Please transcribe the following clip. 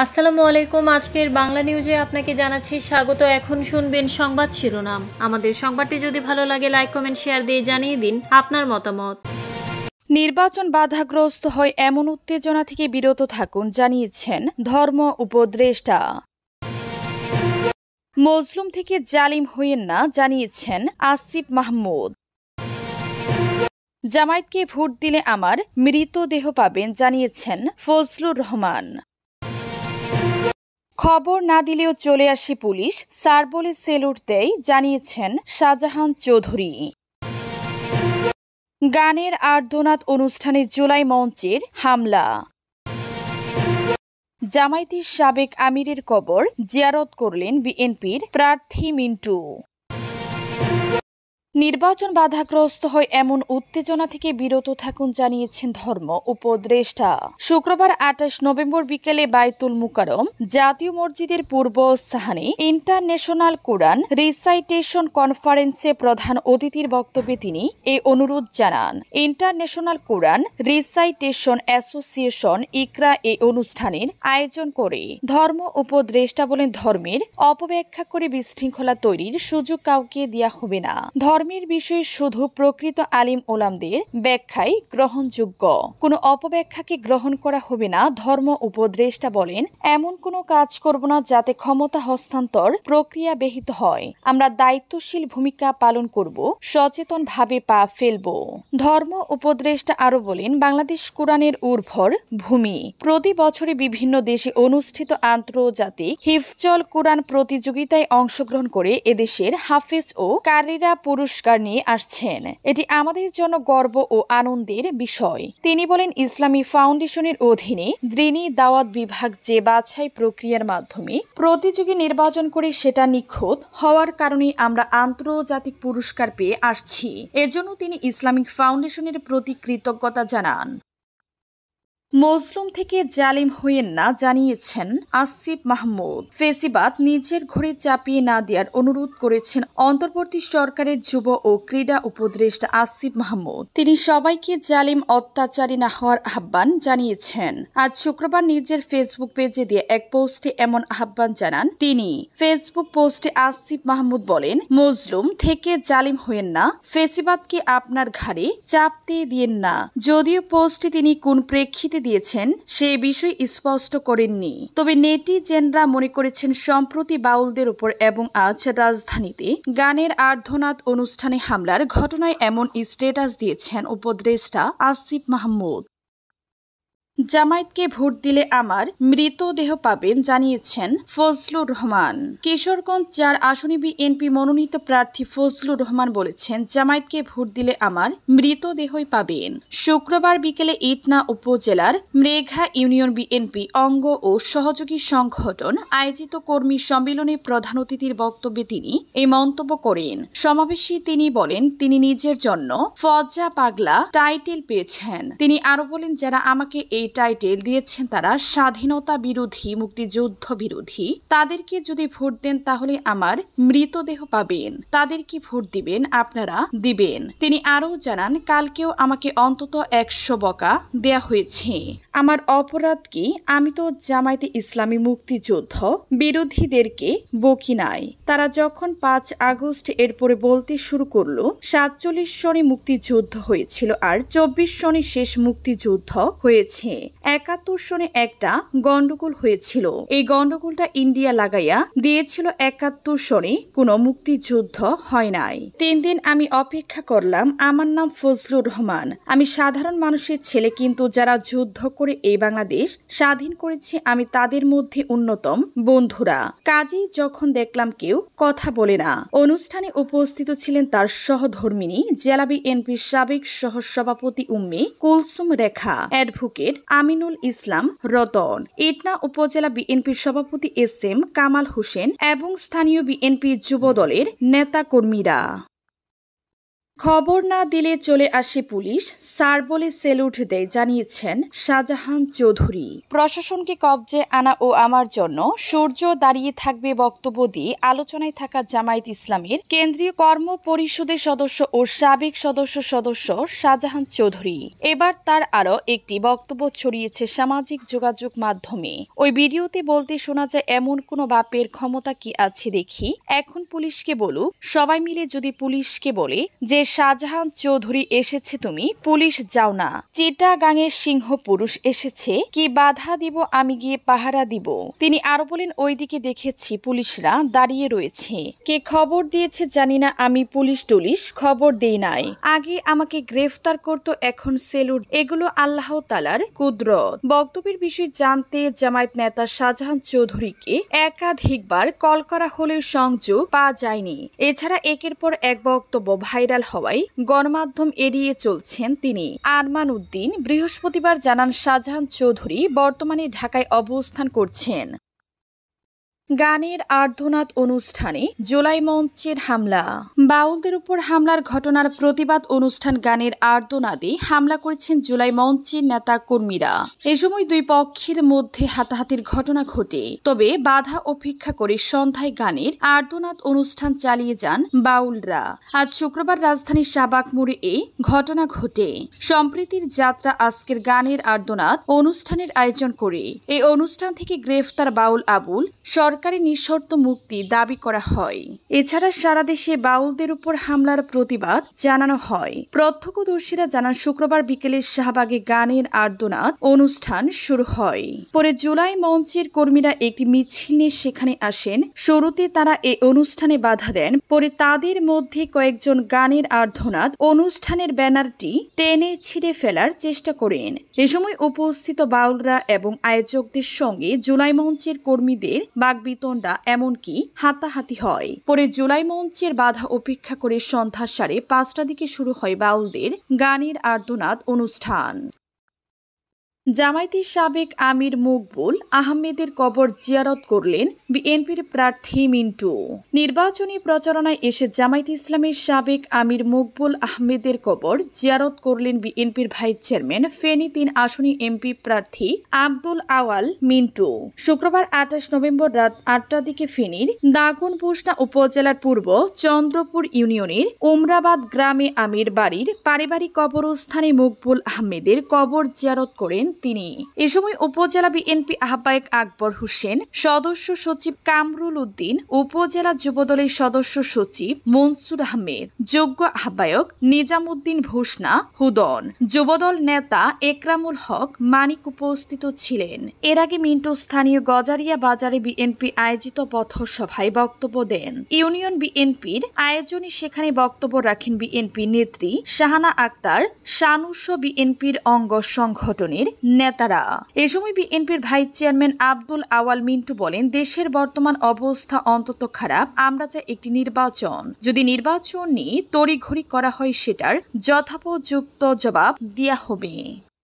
আসসালামু আলাইকুম। আজকের বাংলা নিউজে আপনাকে জানাচ্ছি স্বাগত। এখন শুনবেন সংবাদ শিরোনাম। আমাদের সংবাদটি যদি ভালো লাগে লাইক কমেন্ট শেয়ার দিয়ে জানিয়ে দিন আপনার মতামত। নির্বাচন বাধাগ্রস্ত হয় এমন উত্তেজনা থেকে বিরত থাকুন জানিয়েছেন ধর্ম উপদেষ্টা। মজলুম থেকে জালিম হইয়েন না জানিয়েছেন আসিফ মাহমুদ। জামায়াতকে ভোট দিলে আমার মৃতদেহ পাবেন জানিয়েছেন ফজলুর রহমান। খবর না দিলেও চলে আসে পুলিশ, স্যার বলে সেলুট দেয় জানিয়েছেন শাহজাহান চৌধুরী। গানের আর্তনাদ অনুষ্ঠানে জুলাই মঞ্চের হামলা। জামায়াতের সাবেক আমিরের কবর জিয়ারত করলেন বিএনপির প্রার্থী মিন্টু। নির্বাচন বাধাগ্রস্ত হয় এমন উত্তেজনা থেকে বিরত থাকুন জানিয়েছেন ধর্ম উপদেষ্টা। শুক্রবার ২৮ নভেম্বর বিকেলে বায়তুল মুকাররম জাতীয় মসজিদের পূর্ব স্থানে ইন্টারন্যাশনাল কোরআন রিসাইটেশন কনফারেন্সে প্রধান অতিথির বক্তব্যে তিনি এই অনুরোধ জানান। ইন্টারন্যাশনাল কোরআন রিসাইটেশন অ্যাসোসিয়েশন ইকরা এই অনুষ্ঠানের আয়োজন করে। ধর্ম উপদেষ্টা বলেন, ধর্মের অপব্যাখ্যা করে বিশৃঙ্খলা তৈরির সুযোগ কাউকে দেয়া হবে না। ধর্মের বিষয়ে শুধু প্রকৃত আলিম ওলামদের ব্যাখ্যাই গ্রহণযোগ্য, কোনো অপব্যাখ্যাকে গ্রহণ করা হবে না। ধর্ম উপদেষ্টা বলেন, এমন কোনো কাজ করব না যাতে ক্ষমতা হস্তান্তর প্রক্রিয়া ব্যাহত হয়। আমরা দায়িত্বশীল ভূমিকা পালন করব, সচেতনভাবে পা ফেলব। ধর্ম উপদেষ্টা আরো বলেন, বাংলাদেশ কোরআনের উর্বর ভূমি। প্রতি বছরে বিভিন্ন দেশে অনুষ্ঠিত আন্তর্জাতিক হিফজুল কোরআন প্রতিযোগিতায় অংশগ্রহণ করে এদেশের হাফেজ ও কারিরা পুরস্কার নিয়ে আসছেন। এটি আমাদের জন্য গর্ব ও আনন্দের বিষয়। তিনি বলেন, ইসলামী ফাউন্ডেশনের অধীনে দ্রীনি দাওয়াত বিভাগ যে বাছাই প্রক্রিয়ার মাধ্যমে প্রতিযোগী নির্বাচন করে সেটা নিখুঁত হওয়ার কারণে আমরা আন্তর্জাতিক পুরস্কার পেয়ে আসছি। এজন্য তিনি ইসলামিক ফাউন্ডেশনের প্রতি কৃতজ্ঞতা জানান। মজলুম থেকে জালিম হইয়েন না জানিয়েছেন আসিফ মাহমুদ। ফেসিবাদ নিজের ঘরে চাপিয়ে না দেওয়ার অনুরোধ করেছেন অন্তর্বর্তী সরকারের যুব ও ক্রীড়া উপদেষ্টা আসিফ মাহমুদ। তিনি সবাইকে জালিম অত্যাচারী না হওয়ার আহ্বান জানিয়েছেন। আজ শুক্রবার নিজের ফেসবুক পেজে দিয়ে এক পোস্টে এমন আহ্বান জানান তিনি। ফেসবুক পোস্টে আসিফ মাহমুদ বলেন, মজলুম থেকে জালিম হইয়েন না, ফেসিবাদকে আপনার ঘাড়ে চাপতে দিয়েন না। যদিও পোস্টে তিনি কোন প্রেক্ষিতে দিয়েছেন সে বিষয় স্পষ্ট করেননি, তবে নেটিজেনরা মনে করেছেন সম্প্রতি বাউলদের উপর এবং আজ রাজধানীতে গানের আর্তনাদ অনুষ্ঠানে হামলার ঘটনায় এমন স্ট্যাটাস দিয়েছেন উপদেষ্টা আসিফ মাহমুদ। জামায়াতকে ভোট দিলে আমার মৃতদেহ পাবেন জানিয়েছেন ফজলুর রহমান। কিশোরগঞ্জ ৪ আসনে বিএনপি মনোনীত প্রার্থী ফজলুর রহমান বলেছেন, জামায়াতকে ভোট দিলে আমার মৃতদেহই পাবেন। শুক্রবার বিকেলে ইটনা উপজেলার মৃঘা ইউনিয়ন বিএনপি অঙ্গ ও সহযোগী সংগঠন আয়োজিত কর্মী সম্মেলনে প্রধান অতিথির বক্তব্যে তিনি এই মন্তব্য করেন। সমাবেশে তিনি বলেন, তিনি নিজের জন্য ফজা পাগলা টাইটেল পেয়েছেন। তিনি আরো বলেন, যারা আমাকে এই টাইটেল দিয়েছেন তারা স্বাধীনতা বিরোধী, মুক্তিযুদ্ধ বিরোধী। তাদেরকে যদি ভোট দেন তাহলে আমার মৃতদেহ পাবেন। তাদেরকে ভোট দিবেন, আপনারা দিবেন। তিনি আরও জানান, কালকেও আমাকে অন্তত ১০০ বকা দেয়া হয়েছে। আমার অপরাধ কি? আমি তো জামায়াতে ইসলামী মুক্তিযুদ্ধ বিরোধীদেরকে বকি নাই। তারা যখন ৫ আগস্ট এরপরে বলতে শুরু করলো ৪৭ সনে মুক্তিযুদ্ধ হয়েছিল আর ২৪ সনে শেষ মুক্তিযুদ্ধ হয়েছে, ৭১ সনে একটা গন্ডগোল হয়েছিল। এই গন্ডগোলটা ইন্ডিয়া লাগাইয়া দিয়েছিল। ৭১ সনে কোনো মুক্তিযুদ্ধ হয় নাই। ৩ দিন আমি অপেক্ষা করলাম। আমার নাম ফজলুর রহমান। আমি সাধারণ মানুষের ছেলে, কিন্তু যারা যুদ্ধ করে এই বাংলাদেশ স্বাধীন করেছে আমি তাদের মধ্যে অন্যতম বন্ধুরা। কাজেই যখন দেখলাম কেউ কথা বলে না। অনুষ্ঠানে উপস্থিত ছিলেন তার সহধর্মিনী জেলা বিএনপির সাবেক সহসভাপতি উম্মে কুলসুম রেখা, অ্যাডভোকেট আমিনুল ইসলাম রতন, ইটনা উপজেলা বিএনপির সভাপতি এস.এম. কামাল হোসেন এবং স্থানীয় বিএনপি যুব দলের নেতাকর্মীরা। খবর না দিলে চলে আসে পুলিশ, স্যার বলে সেলুট দেয় জানিয়েছেন শাহজাহান চৌধুরী। প্রশাসনকে কবজে আনা ও আমার জন্য সূর্য দাঁড়িয়ে থাকবে বক্তব্য দিয়ে আলোচনায় থাকা জামায়াত ইসলামীর কেন্দ্রীয় কর্ম পরিষদের সদস্য ও সাবেক সদস্য শাহজাহান চৌধুরী। এবার তার আরও একটি বক্তব্য ছড়িয়েছে সামাজিক যোগাযোগ মাধ্যমে। ওই ভিডিওতে বলতে শোনা যায়, এমন কোনো বাপের ক্ষমতা কি আছে দেখি, এখন পুলিশকে বলুক। সবাই মিলে যদি পুলিশকে বলে যে শাহজাহান চৌধুরী এসেছে, তুমি পুলিশ যাও না, চিটাগাঙের সিংহ পুরুষ এসেছে, কি বাধা দিব, আমি গিয়ে পাহারা দিব। তিনি আরো বলেন, ওইদিকে দেখেছি পুলিশরা দাঁড়িয়ে রয়েছে, কে খবর দিয়েছে জানি না, আমি পুলিশ টুলিশ খবর দেই নাই, আগে আমাকে গ্রেফতার করতো, এখন সেলুট, এগুলো আল্লাহ তাআলার কুদরত। বক্তব্যের বিষয়ে জানতে জামায়াত নেতা শাহজাহান চৌধুরীকে একাধিকবার কল করা হলেও সংযোগ পাওয়া যায়নি। এছাড়া একের পর এক বক্তব্য ভাইরাল হওয়ায় গণমাধ্যম এড়িয়ে চলছেন তিনি। আরমান উদ্দিন বৃহস্পতিবার জানান, শাহজাহান চৌধুরী বর্তমানে ঢাকায় অবস্থান করছেন। গানের আর্তনাদ অনুষ্ঠানে জুলাই মঞ্চের হামলা। বাউলদের উপর হামলার ঘটনার প্রতিবাদ অনুষ্ঠান গানের আর্তনাদে হামলা করেছেন জুলাই মঞ্চের নেতা কর্মীরা। এ সময় দুই পক্ষের মধ্যে হাতাহাতির ঘটনা ঘটে, তবে বাধা উপেক্ষা করে সন্ধ্যায় গানের আর্তনাদ অনুষ্ঠান চালিয়ে যান বাউলরা। আজ শুক্রবার রাজধানীর শাহবাগ মোড়ে এই ঘটনা ঘটে। সম্প্রীতির যাত্রা আজকের গানের আর্তনাদ অনুষ্ঠানের আয়োজন করে এই অনুষ্ঠান থেকে গ্রেফতার বাউল আবুল সরকারি নিঃশর্ত মুক্তি দাবি করা হয়। এছাড়া সারা দেশে বাউলদের উপর হামলার প্রতিবাদ জানানো হয়। প্রত্যক্ষদর্শীরা জানান, শুক্রবার বিকেলে শাহবাগে গানের আর্তনাদ অনুষ্ঠান শুরু হয়। পরে জুলাই মঞ্চের কর্মীরা একটি মিছিল নিয়ে সেখানে আসেন। শুরুতে তারা এই অনুষ্ঠানে বাধা দেন, পরে তাদের মধ্যে কয়েকজন গানের আর্তনাদ অনুষ্ঠানের ব্যানারটি টেনে ছিঁড়ে ফেলার চেষ্টা করেন। এ সময় উপস্থিত বাউলরা এবং আয়োজকদের সঙ্গে জুলাই মঞ্চের কর্মীদের বাগবিতণ্ডা, এমনকি হাতাহাতি হয়। পরে জুলাই মঞ্চের বাধা উপেক্ষা করে সন্ধ্যা 5:30টার দিকে শুরু হয় বাউলদের গানের আর্তনাদ অনুষ্ঠান। জামায়াতের সাবেক আমির মকবুল আহমেদের কবর জিয়ারত করলেন বিএনপির প্রার্থী মিন্টু। নির্বাচনী প্রচারণায় এসে জামায়াতে ইসলামের সাবেক আমির মকবুল আহমেদের কবর জিয়ারত করলেন বিএনপির ভাইস চেয়ারম্যান ফেনী 3 আসনে এমপি প্রার্থী আব্দুল আওয়াল মিন্টু। শুক্রবার 28 নভেম্বর রাত 8টার দিকে ফেনীর দাগনভূঞা উপজেলার পূর্ব চন্দ্রপুর ইউনিয়নের উমরাবাদ গ্রামে আমির বাড়ির পারিবারিক কবরস্থানে মকবুল আহমেদের কবর জিয়ারত করেন তিনি। এ সময় উপজেলা বিএনপি আহ্বায়ক আকবর হোসেন, সদস্য সচিব কামরুল উদ্দিন, উপজেলা যুবদলের সদস্য সচিব মনসুর আহমেদ, যোগ্য আহ্বায়ক নিজামুদ্দিন ভূষণা হুদন, যুবদল নেতা একরামুল হক মানিক উপস্থিত ছিলেন। এর আগে মিন্টু স্থানীয় গজারিয়া বাজারে বিএনপি আয়োজিত পথসভায় বক্তব্য দেন। ইউনিয়ন বিএনপির আয়োজনে সেখানে বক্তব্য রাখেন বিএনপি নেত্রী শাহানা আক্তার, সানুষ্য বিএনপির অঙ্গ সংগঠনের নেতারা। এ সময় বিএনপির ভাইস চেয়ারম্যান আব্দুল আওয়াল মিন্টু বলেন, দেশের বর্তমান অবস্থা অন্তত খারাপ, আমরা চাই একটি নির্বাচন। যদি নির্বাচন নিয়ে তড়িঘড়ি করা হয়, সেটার যথোপযুক্ত জবাব দেয়া হবে।